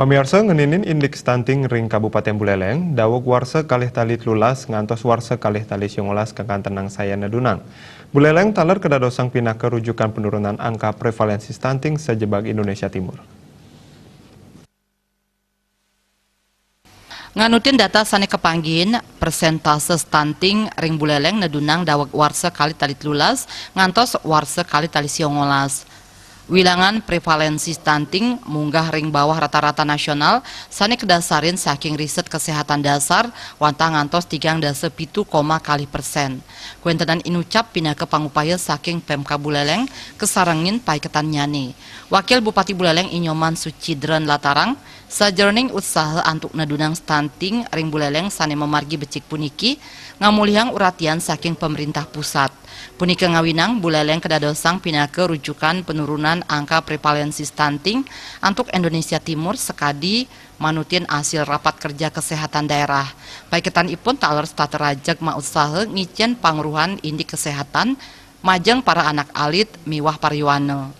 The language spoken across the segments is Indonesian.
Pamirsa ngeninin indik stunting ring Kabupaten Buleleng, dawog warsa kalih talit lulas ngantos warsa kalih tali 19 kekantenang sayana dunang. Buleleng taler kedadosang pindah ke rujukan penurunan angka prevalensi stunting sejebag Indonesia Timur. Nganutin data sane kepanggin, persentase stunting ring Buleleng nedunang dawag warsa kali talit lulas ngantos warsa kali tali 19. Wilangan prevalensi stunting munggah ring bawah rata-rata nasional sane kedasarin saking riset kesehatan dasar wantah ngantos 3,7% Kuentenan inucap pindah ke pangupaya saking Pemka Buleleng kesarangin paiketan nyane. Wakil Bupati Buleleng Inyoman Sucidren Latarang sajroning usaha antuk nedunang stunting ring Buleleng sane memargi becik puniki ngamulihang uratian saking pemerintah pusat. Punika ngawinang Buleleng kedadosang pindah ke rujukan penurunan angka prevalensi stunting antuk Indonesia Timur sekadi manutin hasil rapat kerja kesehatan daerah. Paiketan ipun taler staterajak mausaha ngicen pangruhan indik kesehatan majeng para anak alit miwah pariwana.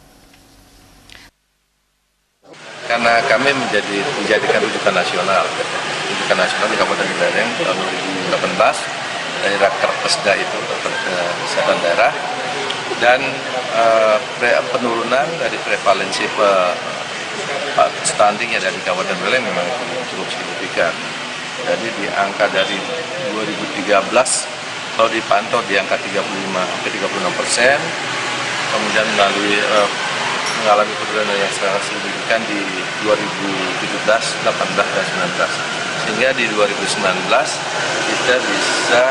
Karena kami menjadikan rujukan nasional di Kabupaten Buleleng tahun 2018 dari Raker Pesda itu kesehatan daerah dan penurunan dari prevalensi stunting yang ada di Kabupaten Buleleng memang cukup signifikan. Jadi di angka dari 2013 kalau dipantau di angka 35-36%, kemudian mengalami penurunan yang sangat signifikan di 2017, 18, dan 19. Sehingga di 2019 kita bisa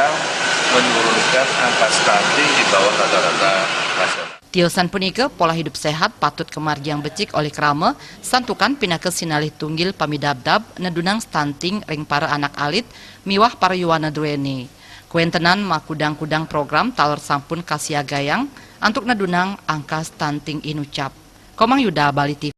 menurunkan angka stunting di bawah rata-rata nasional. Tiosan punika pola hidup sehat patut kemargiang becik oleh krama santukan pindah ke sinalih tunggil pamidabdab nedunang stunting ring para anak alit miwah para yuwana duweni. Kuentenan makudang-kudang program taler sampun kasiagayang antuk nedunang angka stunting inucap. Komang Yuda Bali TV.